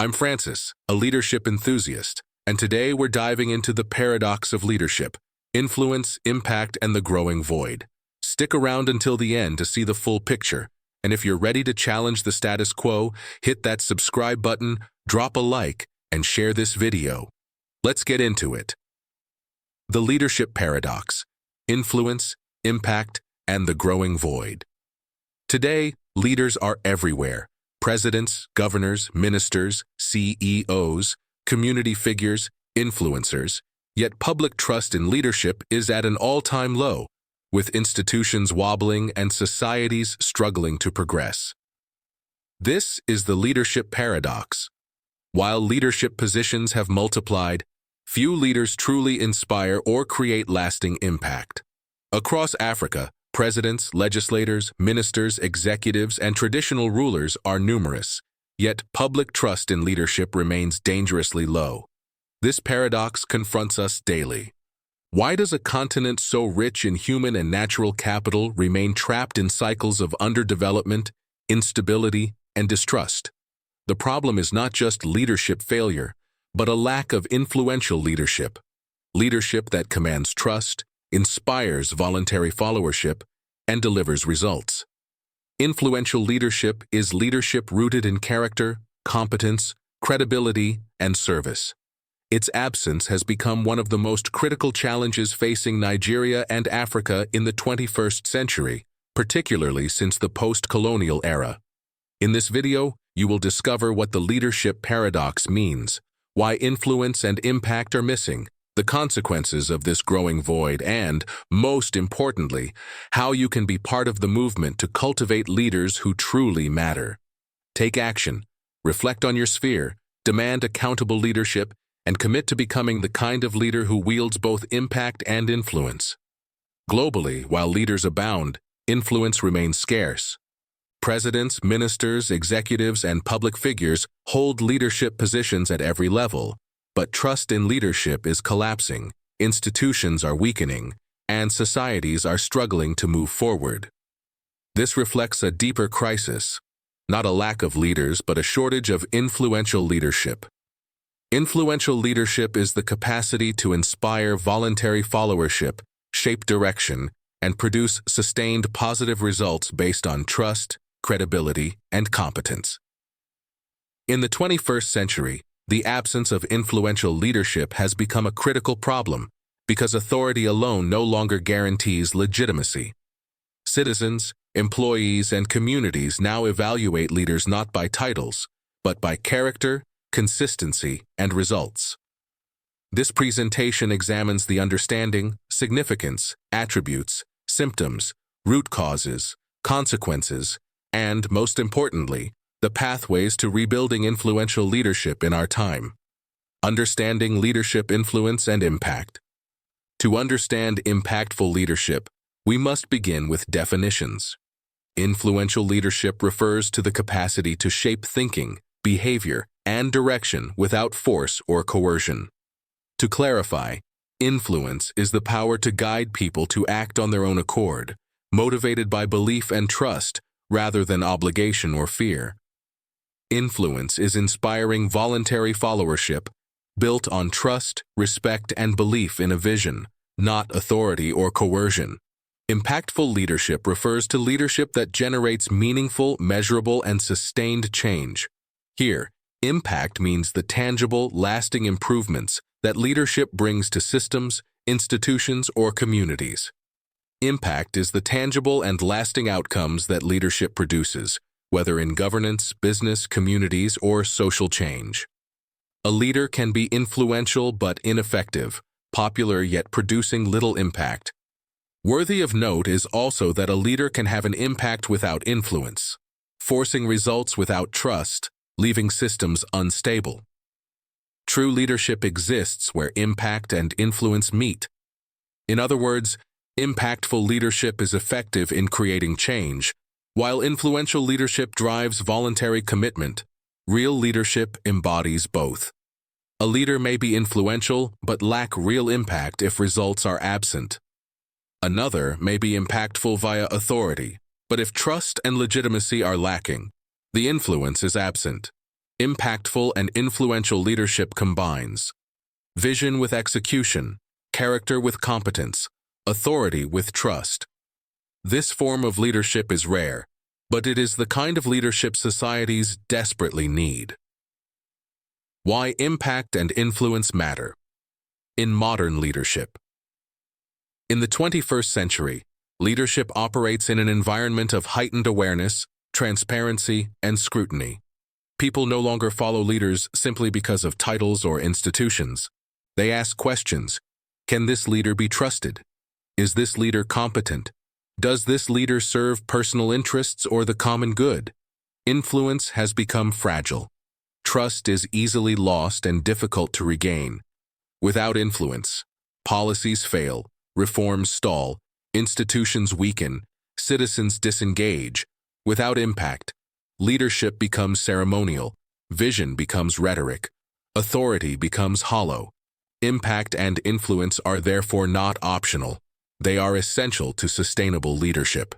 I'm Francis, a leadership enthusiast, and today we're diving into the paradox of leadership, influence, impact, and the growing void. Stick around until the end to see the full picture, and if you're ready to challenge the status quo, hit that subscribe button, drop a like, and share this video. Let's get into it. The leadership paradox, influence, impact, and the growing void. Today, leaders are everywhere. Presidents, governors, ministers, CEOs, community figures, influencers. Yet public trust in leadership is at an all-time low, with institutions wobbling and societies struggling to progress. This is the leadership paradox. While leadership positions have multiplied, few leaders truly inspire or create lasting impact. Across Africa, presidents, legislators, ministers, executives, and traditional rulers are numerous, yet public trust in leadership remains dangerously low. This paradox confronts us daily. Why does a continent so rich in human and natural capital remain trapped in cycles of underdevelopment, instability, and distrust? The problem is not just leadership failure, but a lack of influential leadership. Leadership that commands trust, inspires voluntary followership, and delivers results. Influential leadership is leadership rooted in character, competence, credibility, and service. Its absence has become one of the most critical challenges facing Nigeria and Africa in the 21st century, particularly since the post-colonial era. In this video, you will discover what the leadership paradox means, why influence and impact are missing, the consequences of this growing void, and, most importantly, how you can be part of the movement to cultivate leaders who truly matter. Take action, reflect on your sphere, demand accountable leadership, and commit to becoming the kind of leader who wields both impact and influence. Globally, while leaders abound, influence remains scarce. Presidents, ministers, executives, and public figures hold leadership positions at every level, but trust in leadership is collapsing, institutions are weakening, and societies are struggling to move forward. This reflects a deeper crisis, not a lack of leaders, but a shortage of influential leadership. Influential leadership is the capacity to inspire voluntary followership, shape direction, and produce sustained positive results based on trust, credibility, and competence. In the 21st century, the absence of influential leadership has become a critical problem because authority alone no longer guarantees legitimacy. Citizens, employees, and communities now evaluate leaders not by titles, but by character, consistency, and results. This presentation examines the understanding, significance, attributes, symptoms, root causes, consequences, and, most importantly, the pathways to rebuilding influential leadership in our time. Understanding leadership influence and impact. To understand impactful leadership, we must begin with definitions. Influential leadership refers to the capacity to shape thinking, behavior, and direction without force or coercion. To clarify, influence is the power to guide people to act on their own accord, motivated by belief and trust rather than obligation or fear. Influence is inspiring voluntary followership, built on trust, respect, and belief in a vision, not authority or coercion. Impactful leadership refers to leadership that generates meaningful, measurable, and sustained change. Here, impact means the tangible, lasting improvements that leadership brings to systems, institutions, or communities. Impact is the tangible and lasting outcomes that leadership produces, whether in governance, business, communities, or social change. A leader can be influential but ineffective, popular yet producing little impact. Worthy of note is also that a leader can have an impact without influence, forcing results without trust, leaving systems unstable. True leadership exists where impact and influence meet. In other words, impactful leadership is effective in creating change, while influential leadership drives voluntary commitment. Real leadership embodies both. A leader may be influential but lack real impact if results are absent. Another may be impactful via authority, but if trust and legitimacy are lacking, the influence is absent. Impactful and influential leadership combines vision with execution, character with competence, authority with trust. This form of leadership is rare, but it is the kind of leadership societies desperately need. Why impact and influence matter in modern leadership. In the 21st century, leadership operates in an environment of heightened awareness, transparency, and scrutiny. People no longer follow leaders simply because of titles or institutions. They ask questions. Can this leader be trusted? Is this leader competent? Does this leader serve personal interests or the common good? Influence has become fragile. Trust is easily lost and difficult to regain. Without influence, policies fail, reforms stall, institutions weaken, citizens disengage. Without impact, leadership becomes ceremonial, vision becomes rhetoric, authority becomes hollow. Impact and influence are therefore not optional. They are essential to sustainable leadership.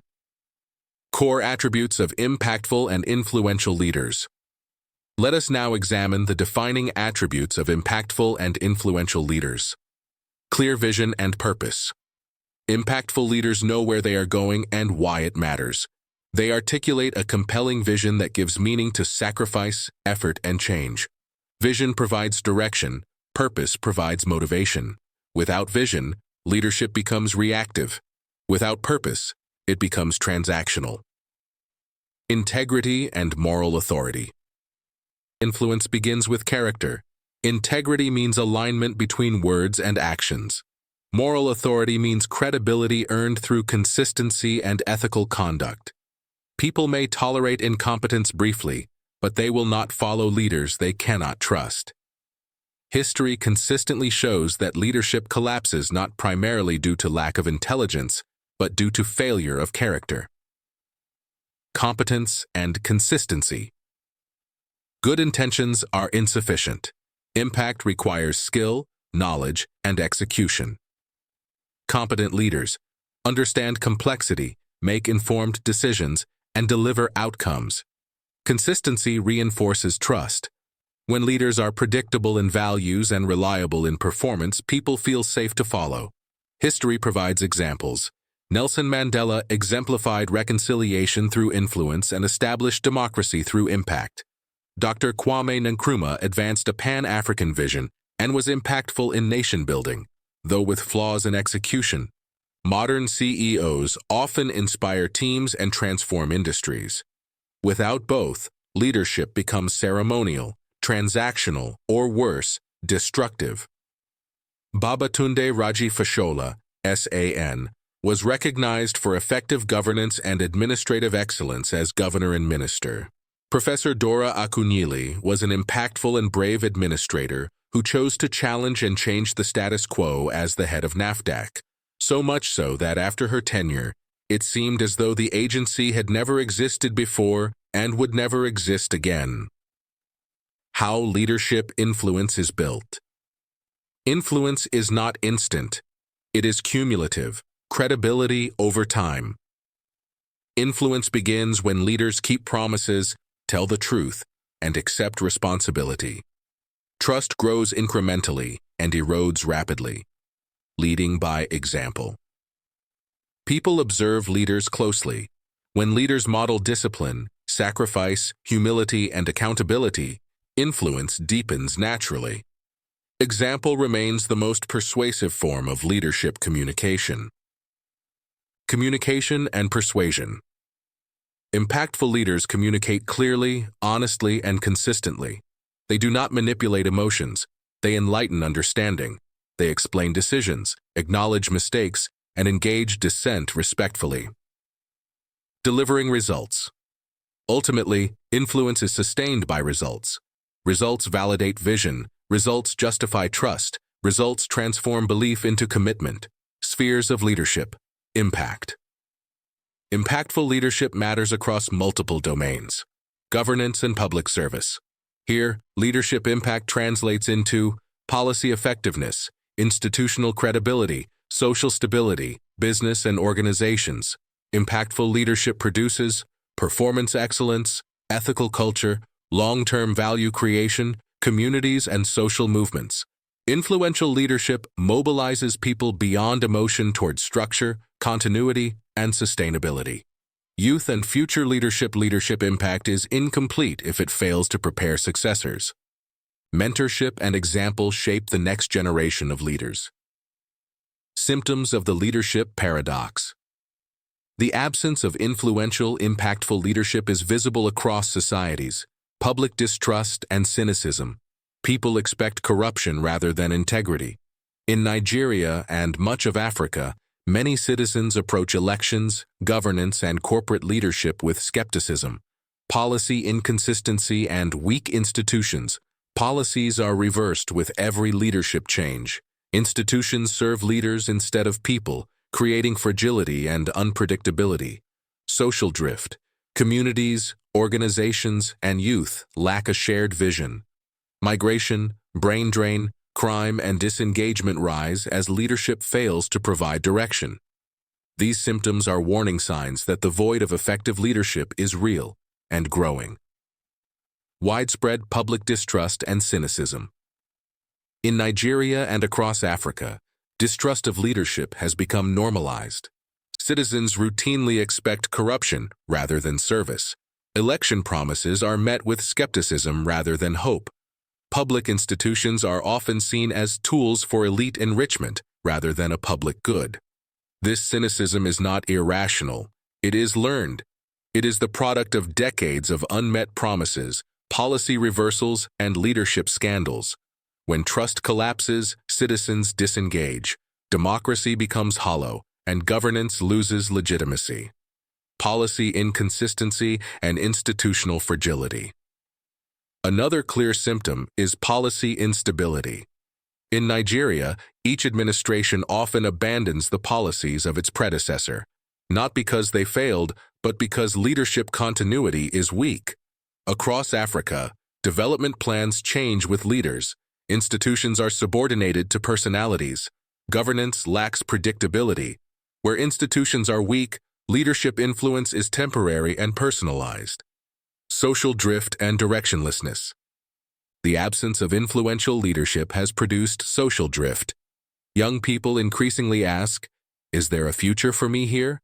Core attributes of impactful and influential leaders. Let us now examine the defining attributes of impactful and influential leaders. Clear vision and purpose. Impactful leaders know where they are going and why it matters. They articulate a compelling vision that gives meaning to sacrifice, effort, and change. Vision provides direction, purpose provides motivation. Without vision, leadership becomes reactive. Without purpose, it becomes transactional. Integrity and moral authority. Influence begins with character. Integrity means alignment between words and actions. Moral authority means credibility earned through consistency and ethical conduct. People may tolerate incompetence briefly, but they will not follow leaders they cannot trust. History consistently shows that leadership collapses not primarily due to lack of intelligence, but due to failure of character. Competence and consistency. Good intentions are insufficient. Impact requires skill, knowledge, and execution. Competent leaders understand complexity, make informed decisions, and deliver outcomes. Consistency reinforces trust. When leaders are predictable in values and reliable in performance, people feel safe to follow. History provides examples. Nelson Mandela exemplified reconciliation through influence and established democracy through impact. Dr. Kwame Nkrumah advanced a Pan-African vision and was impactful in nation-building, though with flaws in execution. Modern CEOs often inspire teams and transform industries. Without both, leadership becomes ceremonial, transactional, or worse, destructive. Babatunde Raji Fashola, SAN, was recognized for effective governance and administrative excellence as governor and minister. Professor Dora Akunyili was an impactful and brave administrator who chose to challenge and change the status quo as the head of NAFDAC, so much so that after her tenure, it seemed as though the agency had never existed before and would never exist again. How leadership influence is built. Influence is not instant. It is cumulative, credibility over time. Influence begins when leaders keep promises, tell the truth, and accept responsibility. Trust grows incrementally and erodes rapidly, leading by example. People observe leaders closely. When leaders model discipline, sacrifice, humility, and accountability, influence deepens naturally. Example remains the most persuasive form of leadership communication. Communication and persuasion. Impactful leaders communicate clearly, honestly, and consistently. They do not manipulate emotions. They enlighten understanding. They explain decisions, acknowledge mistakes, and engage dissent respectfully. Delivering results. Ultimately, influence is sustained by results. Results validate vision. Results justify trust. Results transform belief into commitment. Spheres of leadership. Impact. Impactful leadership matters across multiple domains. Governance and public service. Here, leadership impact translates into policy effectiveness, institutional credibility, social stability, business and organizations. Impactful leadership produces performance excellence, ethical culture, long-term value creation, communities, and social movements. Influential leadership mobilizes people beyond emotion towards structure, continuity, and sustainability. Youth and future leadership impact is incomplete if it fails to prepare successors. Mentorship and example shape the next generation of leaders. Symptoms of the leadership paradox. The absence of influential, impactful leadership is visible across societies. Public distrust and cynicism. People expect corruption rather than integrity. In Nigeria and much of Africa, many citizens approach elections, governance, and corporate leadership with skepticism. Policy inconsistency and weak institutions. Policies are reversed with every leadership change. Institutions serve leaders instead of people, creating fragility and unpredictability. Social drift. Communities, organizations, and youth lack a shared vision. Migration, brain drain, crime, and disengagement rise as leadership fails to provide direction. These symptoms are warning signs that the void of effective leadership is real and growing. Widespread public distrust and cynicism. In Nigeria and across Africa, distrust of leadership has become normalized. Citizens routinely expect corruption rather than service. Election promises are met with skepticism rather than hope. Public institutions are often seen as tools for elite enrichment rather than a public good. This cynicism is not irrational. It is learned. It is the product of decades of unmet promises, policy reversals, and leadership scandals. When trust collapses, citizens disengage. Democracy becomes hollow, and governance loses legitimacy. Policy inconsistency and institutional fragility. Another clear symptom is policy instability. In Nigeria, each administration often abandons the policies of its predecessor, not because they failed, but because leadership continuity is weak. Across Africa, development plans change with leaders. Institutions are subordinated to personalities. Governance lacks predictability. Where institutions are weak, leadership influence is temporary and personalized. Social drift and directionlessness. The absence of influential leadership has produced social drift. Young people increasingly ask, "Is there a future for me here?"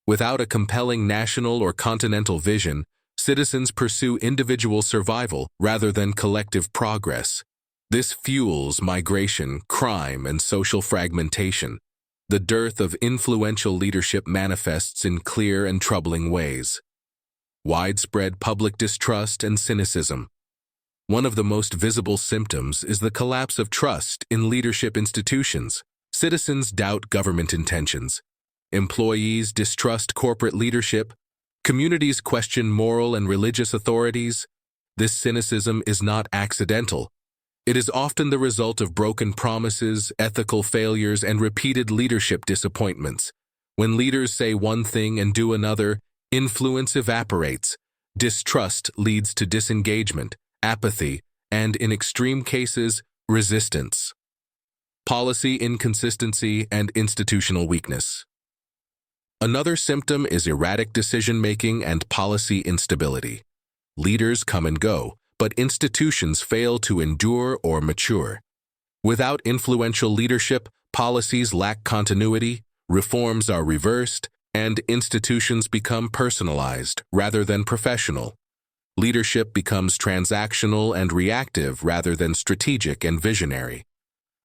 Without a compelling national or continental vision, citizens pursue individual survival rather than collective progress. This fuels migration, crime, and social fragmentation. The dearth of influential leadership manifests in clear and troubling ways. Widespread public distrust and cynicism. One of the most visible symptoms is the collapse of trust in leadership institutions. Citizens doubt government intentions. Employees distrust corporate leadership. Communities question moral and religious authorities. This cynicism is not accidental. It is often the result of broken promises, ethical failures, and repeated leadership disappointments. When leaders say one thing and do another, influence evaporates. Distrust leads to disengagement, apathy, and, in extreme cases, resistance. Policy inconsistency and institutional weakness. Another symptom is erratic decision-making and policy instability. Leaders come and go, but institutions fail to endure or mature. Without influential leadership, policies lack continuity, reforms are reversed, and institutions become personalized rather than professional. Leadership becomes transactional and reactive rather than strategic and visionary.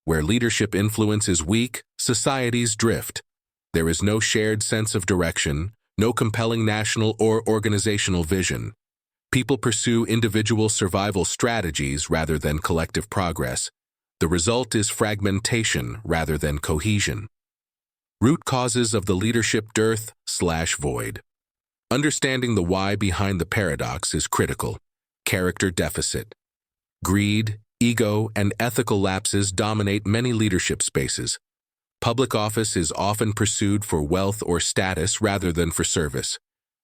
Where leadership influence is weak, societies drift. There is no shared sense of direction, no compelling national or organizational vision. People pursue individual survival strategies rather than collective progress. The result is fragmentation rather than cohesion. Root causes of the leadership dearth/void. Understanding the why behind the paradox is critical. Character deficit. Greed, ego, and ethical lapses dominate many leadership spaces. Public office is often pursued for wealth or status rather than for service.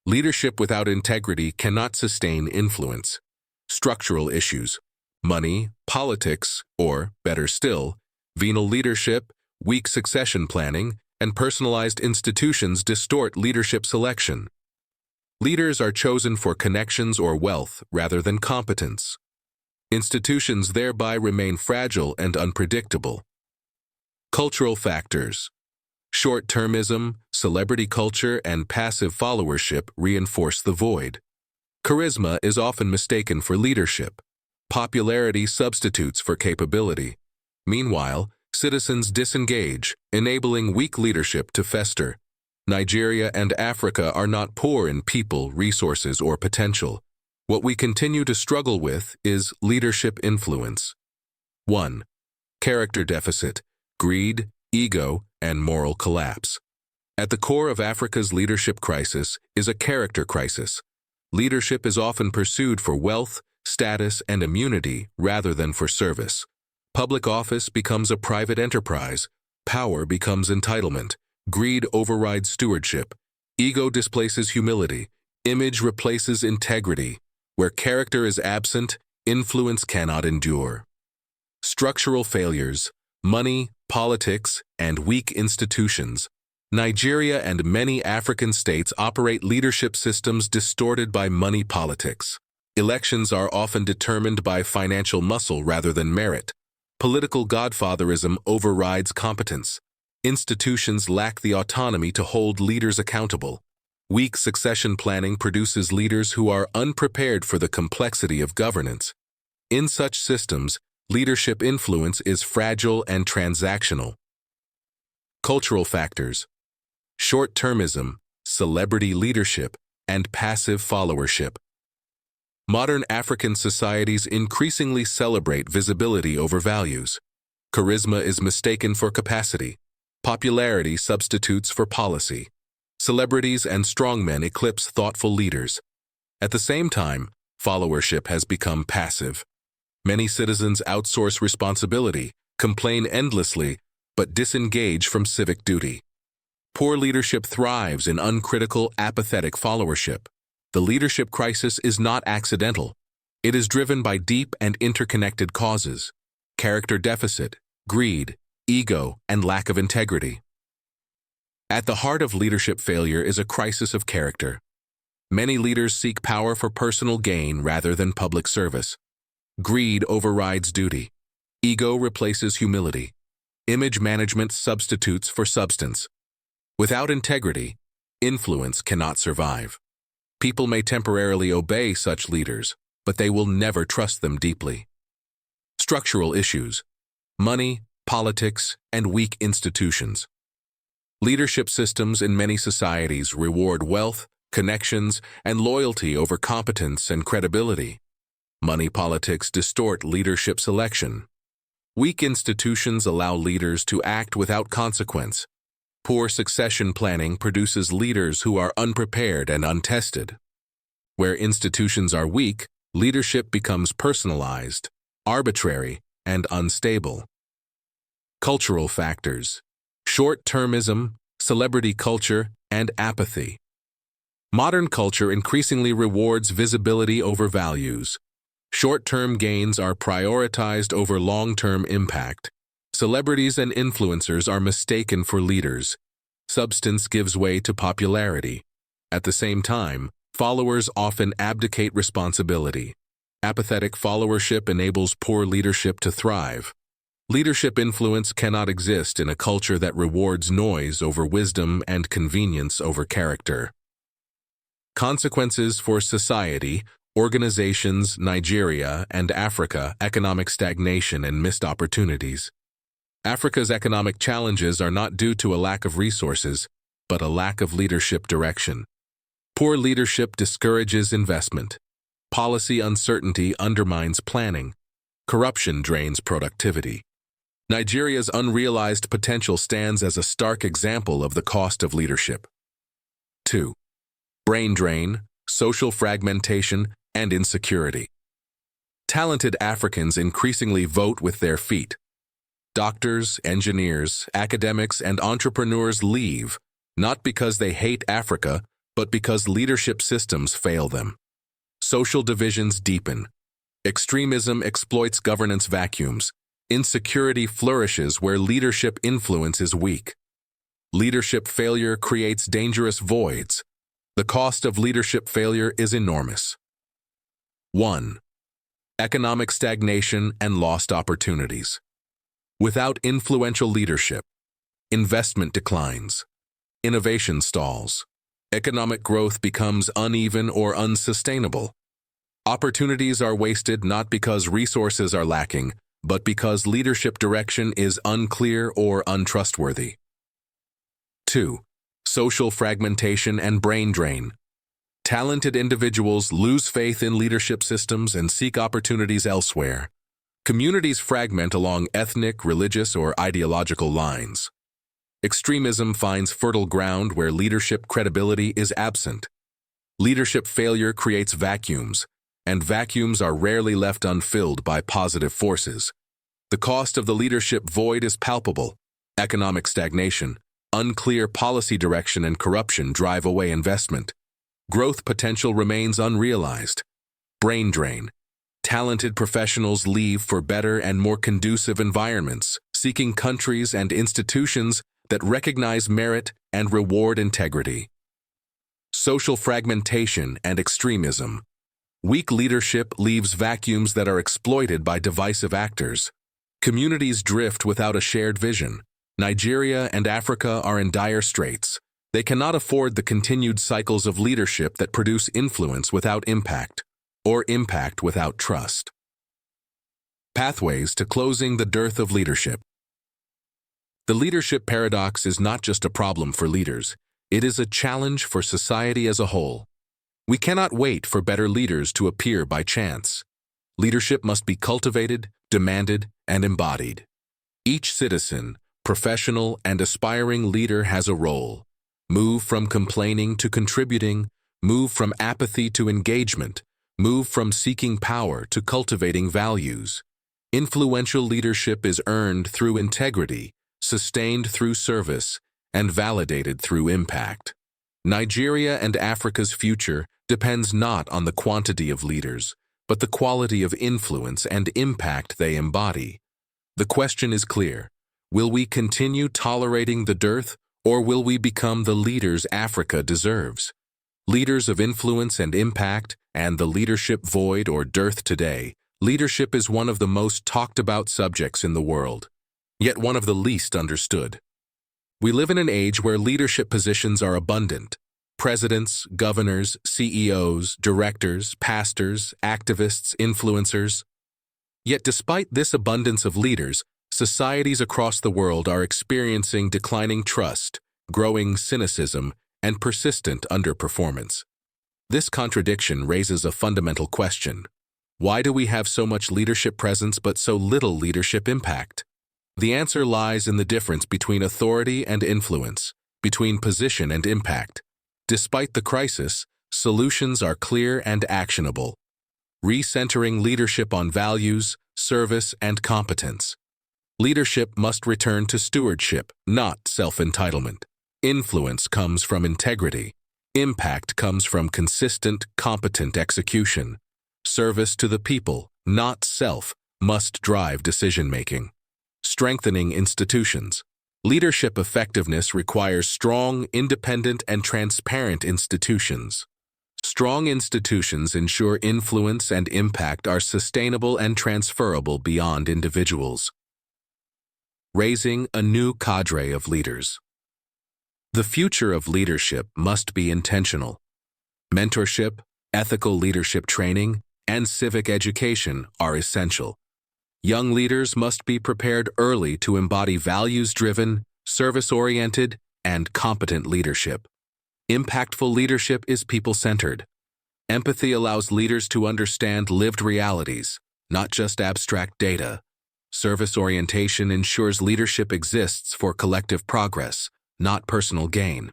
Leadership without integrity cannot sustain influence. Structural issues. Money, politics, or, better still, venal leadership, weak succession planning, and personalized institutions distort leadership selection. Leaders are chosen for connections or wealth rather than competence. Institutions thereby remain fragile and unpredictable. Cultural factors. Short-termism, celebrity culture, and passive followership reinforce the void. Charisma is often mistaken for leadership. Popularity substitutes for capability. Meanwhile, citizens disengage, enabling weak leadership to fester. Nigeria and Africa are not poor in people, resources, or potential. What we continue to struggle with is leadership influence. 1. Character deficit, greed, ego, and moral collapse. At the core of Africa's leadership crisis is a character crisis. Leadership is often pursued for wealth, status, and immunity rather than for service. Public office becomes a private enterprise. Power becomes entitlement. Greed overrides stewardship. Ego displaces humility. Image replaces integrity. Where character is absent, influence cannot endure. Structural failures, money, politics, and weak institutions. Nigeria and many African states operate leadership systems distorted by money politics. Elections are often determined by financial muscle rather than merit. Political godfatherism overrides competence. Institutions lack the autonomy to hold leaders accountable. Weak succession planning produces leaders who are unprepared for the complexity of governance. In such systems, leadership influence is fragile and transactional. Cultural factors. Short-termism, celebrity leadership, and passive followership. Modern African societies increasingly celebrate visibility over values. Charisma is mistaken for capacity. Popularity substitutes for policy. Celebrities and strongmen eclipse thoughtful leaders. At the same time, followership has become passive. Many citizens outsource responsibility, complain endlessly, but disengage from civic duty. Poor leadership thrives in uncritical, apathetic followership. The leadership crisis is not accidental. It is driven by deep and interconnected causes: character deficit, greed, ego, and lack of integrity. At the heart of leadership failure is a crisis of character. Many leaders seek power for personal gain rather than public service. Greed overrides duty. Ego replaces humility. Image management substitutes for substance. Without integrity, influence cannot survive. People may temporarily obey such leaders, but they will never trust them deeply. Structural issues: money, politics, and weak institutions. Leadership systems in many societies reward wealth, connections, and loyalty over competence and credibility. Money politics distort leadership selection. Weak institutions allow leaders to act without consequence. Poor succession planning produces leaders who are unprepared and untested. Where institutions are weak, leadership becomes personalized, arbitrary, and unstable. Cultural factors: short-termism, celebrity culture, and apathy. Modern culture increasingly rewards visibility over values. Short-term gains are prioritized over long-term impact. Celebrities and influencers are mistaken for leaders. Substance gives way to popularity. At the same time, followers often abdicate responsibility. Apathetic followership enables poor leadership to thrive. Leadership influence cannot exist in a culture that rewards noise over wisdom and convenience over character. Consequences for society, organizations, Nigeria, and Africa: economic stagnation and missed opportunities. Africa's economic challenges are not due to a lack of resources, but a lack of leadership direction. Poor leadership discourages investment. Policy uncertainty undermines planning. Corruption drains productivity. Nigeria's unrealized potential stands as a stark example of the cost of leadership. 2. Brain drain, social fragmentation, and insecurity. Talented Africans increasingly vote with their feet. Doctors, engineers, academics, and entrepreneurs leave, not because they hate Africa, but because leadership systems fail them. Social divisions deepen. Extremism exploits governance vacuums. Insecurity flourishes where leadership influence is weak. Leadership failure creates dangerous voids. The cost of leadership failure is enormous. 1. Economic stagnation and lost opportunities. Without influential leadership, investment declines, innovation stalls, economic growth becomes uneven or unsustainable. Opportunities are wasted not because resources are lacking, but because leadership direction is unclear or untrustworthy. 2. Social fragmentation and brain drain. Talented individuals lose faith in leadership systems and seek opportunities elsewhere. Communities fragment along ethnic, religious, or ideological lines. Extremism finds fertile ground where leadership credibility is absent. Leadership failure creates vacuums, and vacuums are rarely left unfilled by positive forces. The cost of the leadership void is palpable. Economic stagnation, unclear policy direction, and corruption drive away investment. Growth potential remains unrealized. Brain drain. Talented professionals leave for better and more conducive environments, seeking countries and institutions that recognize merit and reward integrity. Social fragmentation and extremism. Weak leadership leaves vacuums that are exploited by divisive actors. Communities drift without a shared vision. Nigeria and Africa are in dire straits. They cannot afford the continued cycles of leadership that produce influence without impact, or impact without trust. Pathways to closing the dearth of leadership. The leadership paradox is not just a problem for leaders, it is a challenge for society as a whole. We cannot wait for better leaders to appear by chance. Leadership must be cultivated, demanded, and embodied. Each citizen, professional, and aspiring leader has a role. Move from complaining to contributing, move from apathy to engagement, move from seeking power to cultivating values. Influential leadership is earned through integrity, sustained through service, and validated through impact. Nigeria and Africa's future depends not on the quantity of leaders, but the quality of influence and impact they embody. The question is clear: will we continue tolerating the dearth, or will we become the leaders Africa deserves? Leaders of influence and impact, and the leadership void or dearth today. Leadership is one of the most talked about subjects in the world, yet one of the least understood. We live in an age where leadership positions are abundant. Presidents, governors, CEOs, directors, pastors, activists, influencers. Yet despite this abundance of leaders, societies across the world are experiencing declining trust, growing cynicism, and persistent underperformance. This contradiction raises a fundamental question. Why do we have so much leadership presence but so little leadership impact? The answer lies in the difference between authority and influence, between position and impact. Despite the crisis, solutions are clear and actionable. Recentering leadership on values, service, and competence. Leadership must return to stewardship, not self-entitlement. Influence comes from integrity. Impact comes from consistent, competent execution. Service to the people, not self, must drive decision-making. Strengthening institutions. Leadership effectiveness requires strong, independent, and transparent institutions. Strong institutions ensure influence and impact are sustainable and transferable beyond individuals. Raising a new cadre of leaders. The future of leadership must be intentional. Mentorship, ethical leadership training, and civic education are essential. Young leaders must be prepared early to embody values-driven, service-oriented, and competent leadership. Impactful leadership is people-centered. Empathy allows leaders to understand lived realities, not just abstract data. Service orientation ensures leadership exists for collective progress, not personal gain.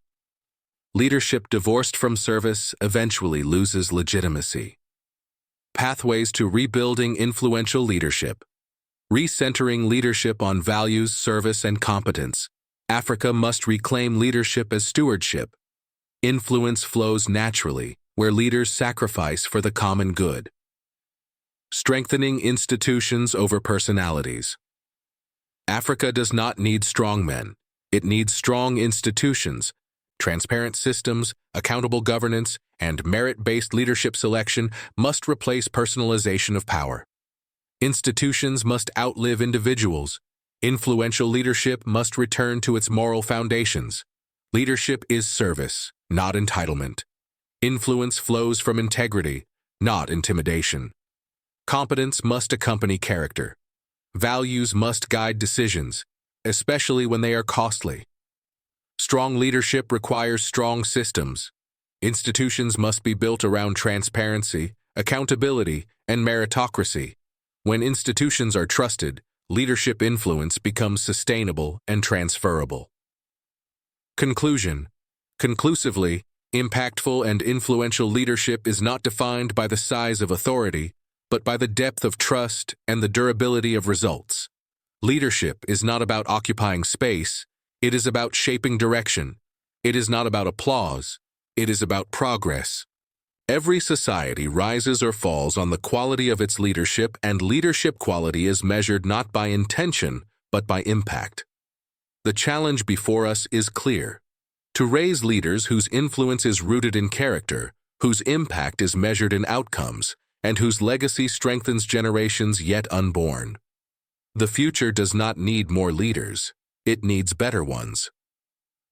Leadership divorced from service eventually loses legitimacy. Pathways to rebuilding influential leadership. Recentering leadership on values, service, and competence. Africa must reclaim leadership as stewardship. Influence flows naturally, where leaders sacrifice for the common good. Strengthening institutions over personalities. Africa does not need strong men. It needs strong institutions, Transparent systems, accountable governance, and merit-based leadership selection must replace personalization of power. Institutions must outlive individuals. Influential leadership must return to its moral foundations. Leadership is service, not entitlement. Influence flows from integrity, not intimidation. Competence must accompany character. Values must guide decisions, especially when they are costly. Strong leadership requires strong systems. Institutions must be built around transparency, accountability, and meritocracy. When institutions are trusted, leadership influence becomes sustainable and transferable. Conclusion. Conclusively, impactful and influential leadership is not defined by the size of authority, but by the depth of trust and the durability of results. Leadership is not about occupying space, it is about shaping direction. It is not about applause, it is about progress. Every society rises or falls on the quality of its leadership, and leadership quality is measured not by intention, but by impact. The challenge before us is clear: to raise leaders whose influence is rooted in character, whose impact is measured in outcomes, and whose legacy strengthens generations yet unborn. The future does not need more leaders, it needs better ones.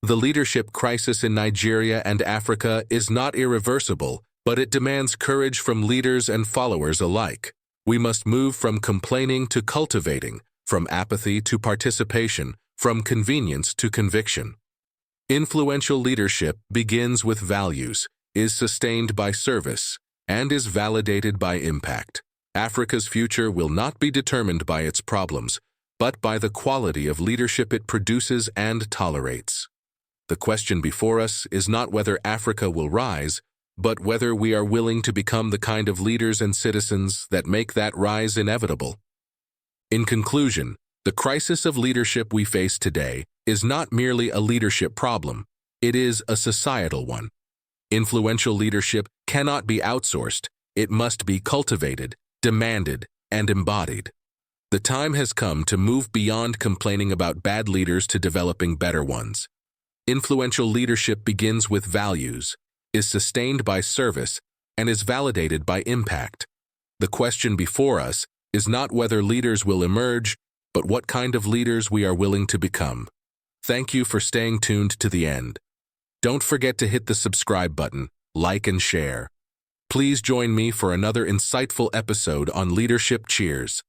The leadership crisis in Nigeria and Africa is not irreversible, but it demands courage from leaders and followers alike. We must move from complaining to cultivating, from apathy to participation, from convenience to conviction. Influential leadership begins with values, is sustained by service, and is validated by impact. Africa's future will not be determined by its problems, but by the quality of leadership it produces and tolerates. The question before us is not whether Africa will rise, but whether we are willing to become the kind of leaders and citizens that make that rise inevitable. In conclusion, the crisis of leadership we face today is not merely a leadership problem, it is a societal one. Influential leadership cannot be outsourced, it must be cultivated, demanded, and embodied. The time has come to move beyond complaining about bad leaders to developing better ones. Influential leadership begins with values, is sustained by service, and is validated by impact. The question before us is not whether leaders will emerge, but what kind of leaders we are willing to become. Thank you for staying tuned to the end. Don't forget to hit the subscribe button, like and share. Please join me for another insightful episode on Leadership Cheers.